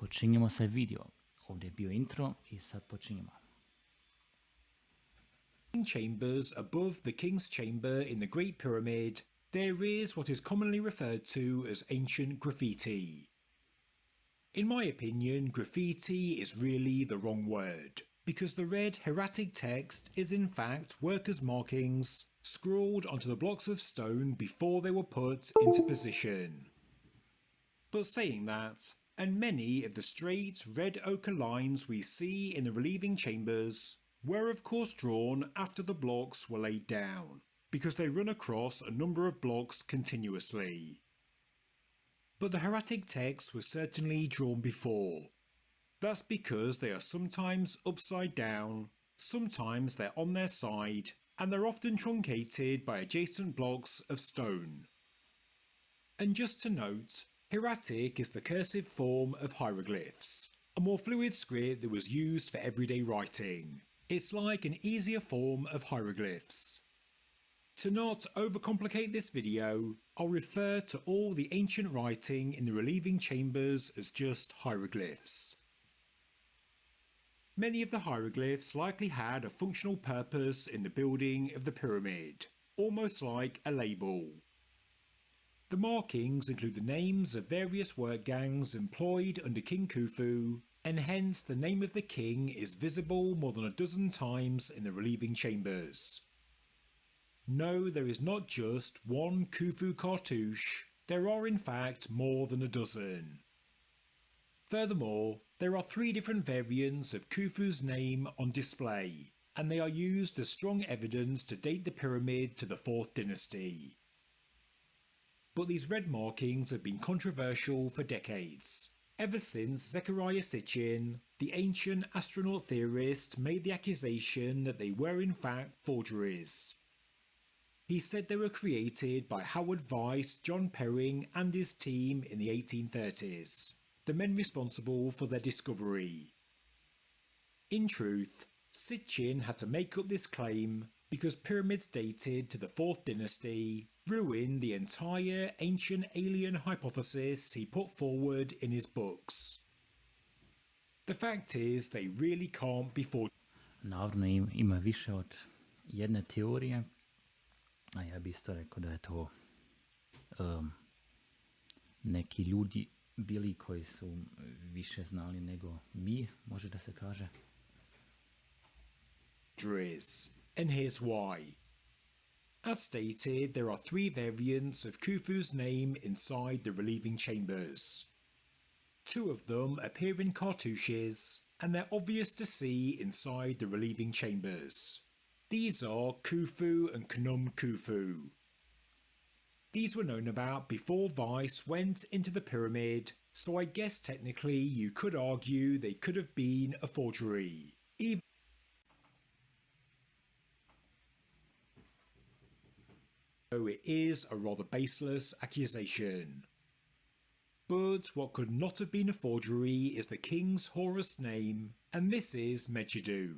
Počinjemo sa video. Ovdje je bio intro I sad počinjemo. Chambers above the king's chamber in the Great Pyramid, there is what is commonly referred to as ancient graffiti. In my opinion, graffiti is really the wrong word, because the red hieratic text is in fact workers' markings scrawled onto the blocks of stone before they were put into position. But saying that, and many of the straight red ochre lines we see in the relieving chambers were of course drawn after the blocks were laid down, because they run across a number of blocks continuously. But the hieratic text was certainly drawn before. That's because they are sometimes upside down, sometimes they're on their side, and they're often truncated by adjacent blocks of stone. And just to note, hieratic is the cursive form of hieroglyphs, a more fluid script that was used for everyday writing. It's like an easier form of hieroglyphs. To not overcomplicate this video, I'll refer to all the ancient writing in the relieving chambers as just hieroglyphs. Many of the hieroglyphs likely had a functional purpose in the building of the pyramid, almost like a label. The markings include the names of various work gangs employed under King Khufu, and hence the name of the king is visible more than a dozen times in the relieving chambers. No, there is not just one Khufu cartouche, there are in fact more than a dozen. Furthermore, there are 3 different variants of Khufu's name on display, and they are used as strong evidence to date the pyramid to the 4th dynasty. But these red markings have been controversial for decades, ever since Zecharia Sitchin, the ancient astronaut theorist, made the accusation that they were in fact forgeries. He said they were created by Howard Weiss, John Perring and his team in the 1830s, the men responsible for their discovery. In truth, Sitchin had to make up this claim because pyramids dated to the 4th dynasty ruined the entire ancient alien hypothesis he put forward in his books. The fact is, they really can't be forged. Naravno ima više od jedne teorije, a ja bi isto rekao da je to neki ljudi bili koji su više znali nego mi, može da se kaže. And here's why. As stated, there are 3 variants of Khufu's name inside the relieving chambers. 2 of them appear in cartouches, and they're obvious to see inside the relieving chambers. These are Khufu and Khnum Khufu. These were known about before Weiss went into the pyramid, so I guess technically you could argue they could have been a forgery. Even though it is a rather baseless accusation. But what could not have been a forgery is the king's Horus name, and this is Megiddo.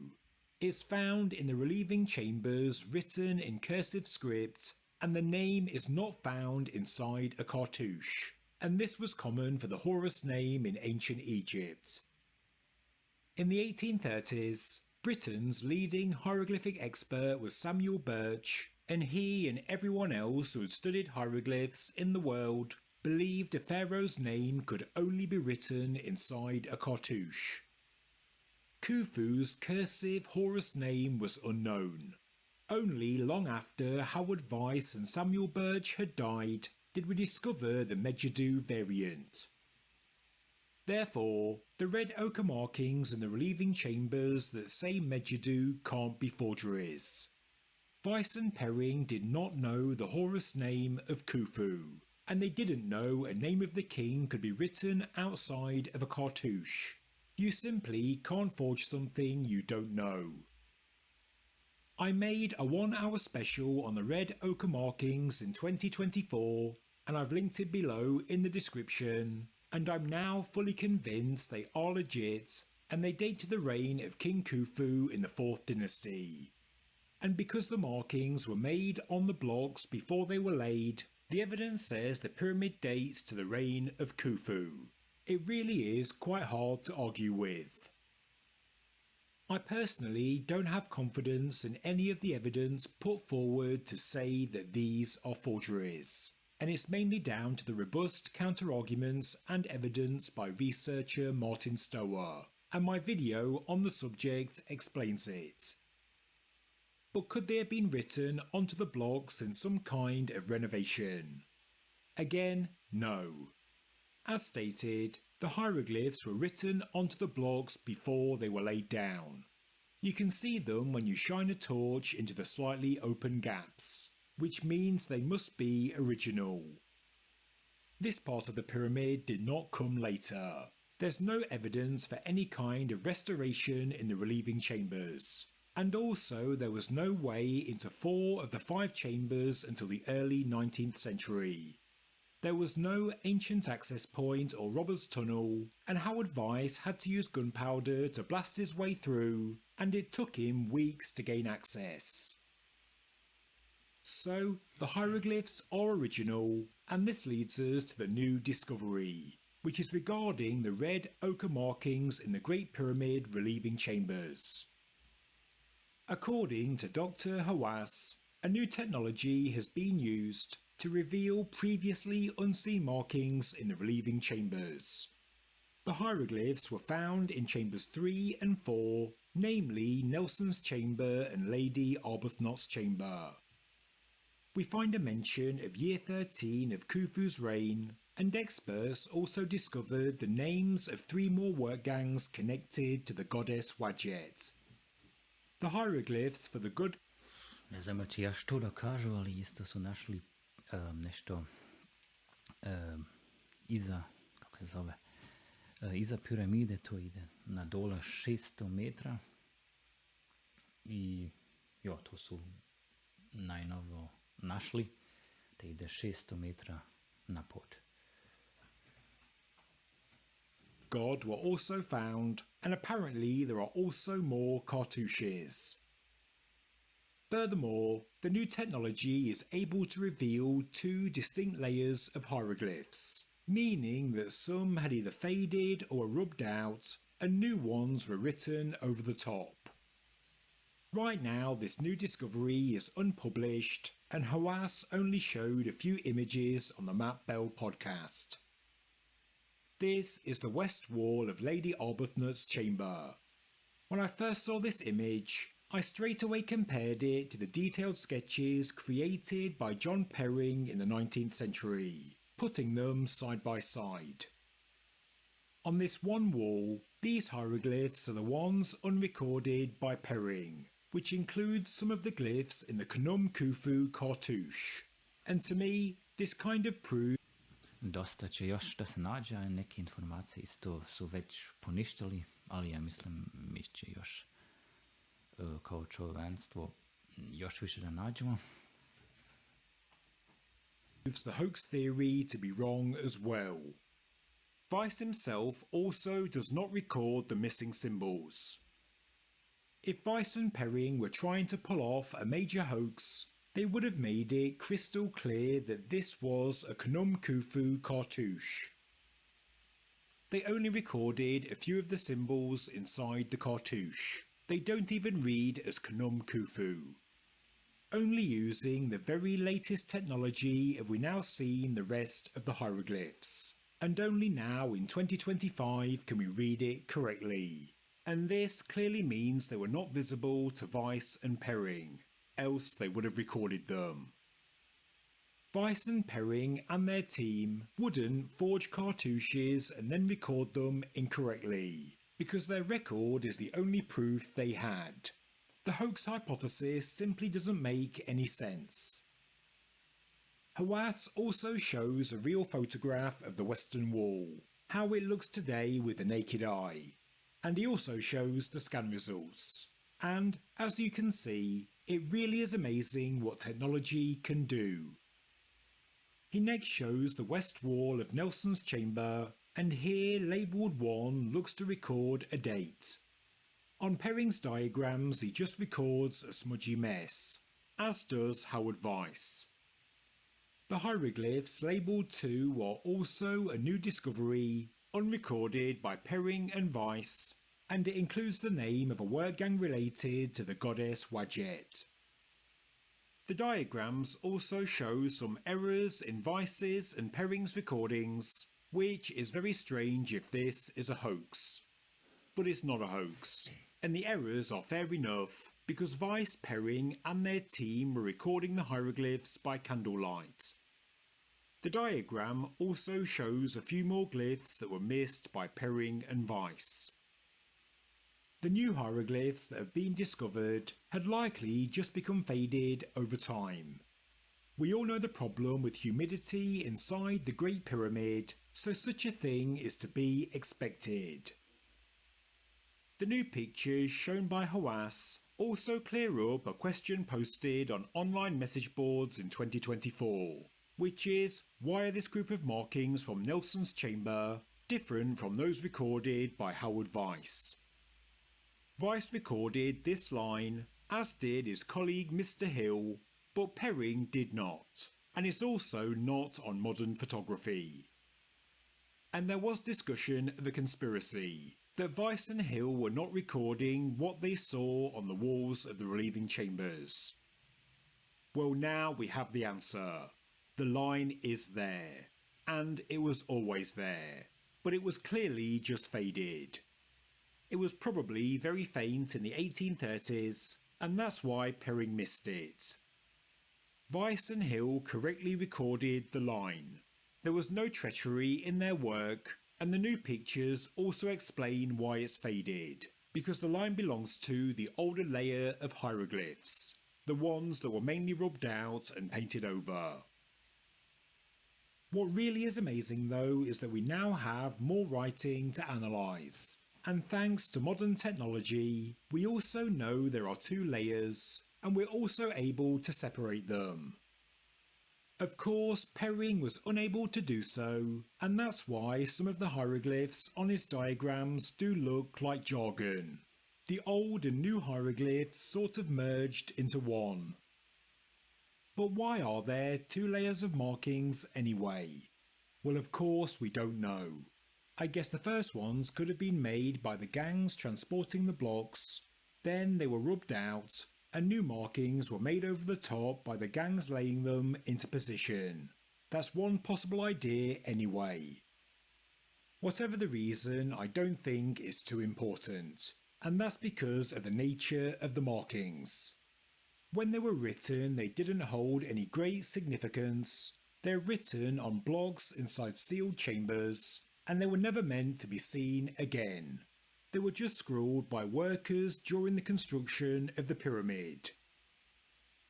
It's found in the relieving chambers written in cursive script, and the name is not found inside a cartouche, and this was common for the Horus name in ancient Egypt. In the 1830s, Britain's leading hieroglyphic expert was Samuel Birch, and he and everyone else who had studied hieroglyphs in the world believed a pharaoh's name could only be written inside a cartouche. Khufu's cursive Horus name was unknown. Only long after Howard Weiss and Samuel Birch had died did we discover the Megiddo variant. Therefore, the red ochre markings in the relieving chambers that say Megiddo can't be forgeries. Weiss and Perring did not know the Horus name of Khufu, and they didn't know a name of the king could be written outside of a cartouche. You simply can't forge something you don't know. I made a 1-hour special on the red ochre markings in 2024, and I've linked it below in the description, and I'm now fully convinced they are legit, and they date to the reign of King Khufu in the 4th dynasty. And because the markings were made on the blocks before they were laid, the evidence says the pyramid dates to the reign of Khufu. it really is quite hard to argue with. I personally don't have confidence in any of the evidence put forward to say that these are forgeries, and it's mainly down to the robust counter-arguments and evidence by researcher Martin Stower, and my video on the subject explains it. But could they have been written onto the blocks in some kind of renovation? Again, no. As stated, the hieroglyphs were written onto the blocks before they were laid down. You can see them when you shine a torch into the slightly open gaps, which means they must be original. This part of the pyramid did not come later. There's no evidence for any kind of restoration in the relieving chambers, and also there was no way into 4 of the 5 chambers until the early 19th century. There was no ancient access point or robber's tunnel, and Howard Weiss had to use gunpowder to blast his way through, and it took him weeks to gain access. So, the hieroglyphs are original, and this leads us to the new discovery, which is regarding the red ochre markings in the Great Pyramid relieving chambers. According to Dr. Hawass, a new technology has been used to reveal previously unseen markings in the relieving chambers. The hieroglyphs were found in chambers 3 and 4, namely Nelson's chamber and Lady Arbuthnot's chamber. We find a mention of year 13 of Khufu's reign, and experts also discovered the names of 3 more work gangs connected to the goddess Wadjet. The hieroglyphs for the good... Ne znam ti ja što da kažu, ali isto su našli nešto iza, kako se zove, iza piramide, to ide na dole 600 metra i jo, to su najnovo našli, da ide 600 metra na pod. God were also found, and apparently there are also more cartouches. Furthermore, the new technology is able to reveal 2 distinct layers of hieroglyphs, meaning that some had either faded or were rubbed out, and new ones were written over the top. Right now, this new discovery is unpublished, and Hawass only showed a few images on the Matt Bell podcast. This is the west wall of Lady Arbuthnot's chamber. When I first saw this image, I straight away compared it to the detailed sketches created by John Perring in the 19th century, putting them side by side. On this one wall, these hieroglyphs are the ones unrecorded by Perring, which includes some of the glyphs in the Khnum Khufu cartouche, and to me, this kind of proves Dosta će još da se nađe, a neke informacije isto su već poništili, ali ja mislim mi će još kao čovječanstvo još više da nađemo. The hoax theory to be wrong as well. Weiss himself also does not record the missing symbols. If Weiss and Perring were trying to pull off a major hoax, they would have made it crystal clear that this was a Khnum Khufu cartouche. They only recorded a few of the symbols inside the cartouche. They don't even read as Khnum Khufu. Only using the very latest technology have we now seen the rest of the hieroglyphs, and only now in 2025 can we read it correctly. And this clearly means they were not visible to Weiss and Perring, else they would have recorded them. Weiss and Perring and their team wouldn't forge cartouches and then record them incorrectly, because their record is the only proof they had. The hoax hypothesis simply doesn't make any sense. Hawass also shows a real photograph of the Western Wall, how it looks today with the naked eye, and he also shows the scan results. And, as you can see, it really is amazing what technology can do. He next shows the west wall of Nelson's chamber, and here labelled 1 looks to record a date. On Perring's diagrams he just records a smudgy mess, as does Howard Weiss. The hieroglyphs labelled 2 are also a new discovery, unrecorded by Perring and Weiss, and it includes the name of a word gang related to the goddess Wadjet. The diagrams also show some errors in Weiss's and Perring's recordings, which is very strange if this is a hoax. But it's not a hoax, and the errors are fair enough because Weiss, Perring and their team were recording the hieroglyphs by candlelight. The diagram also shows a few more glyphs that were missed by Perring and Weiss. The new hieroglyphs that have been discovered had likely just become faded over time. We all know the problem with humidity inside the Great Pyramid, so such a thing is to be expected. The new pictures shown by Hawass also clear up a question posted on online message boards in 2024, which is, why are this group of markings from Nelson's chamber different from those recorded by Howard Weiss? Weiss recorded this line, as did his colleague Mr. Hill, but Perring did not, and it's also not on modern photography. And there was discussion of a conspiracy, that Weiss and Hill were not recording what they saw on the walls of the relieving chambers. Well, now we have the answer. The line is there, and it was always there, but it was clearly just faded. It was probably very faint in the 1830s, and that's why Perring missed it. Weiss and Hill correctly recorded the line. There was no treachery in their work, and the new pictures also explain why it's faded, because the line belongs to the older layer of hieroglyphs, the ones that were mainly rubbed out and painted over. What really is amazing though is that we now have more writing to analyse. And thanks to modern technology, we also know there are two layers, and we're also able to separate them. Of course, Perring was unable to do so, and that's why some of the hieroglyphs on his diagrams do look like jargon. The old and new hieroglyphs sort of merged into one. But why are there two layers of markings anyway? Well, of course we don't know. I guess the first ones could have been made by the gangs transporting the blocks, then they were rubbed out, and new markings were made over the top by the gangs laying them into position. That's one possible idea anyway. Whatever the reason, I don't think it's too important, and that's because of the nature of the markings. When they were written, they didn't hold any great significance. They're written on blocks inside sealed chambers, and they were never meant to be seen again. They were just scrawled by workers during the construction of the pyramid.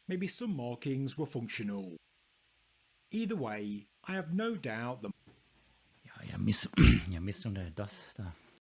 Maybe some markings were functional. Either way, I have no doubt that... Ja, jeg misunner das da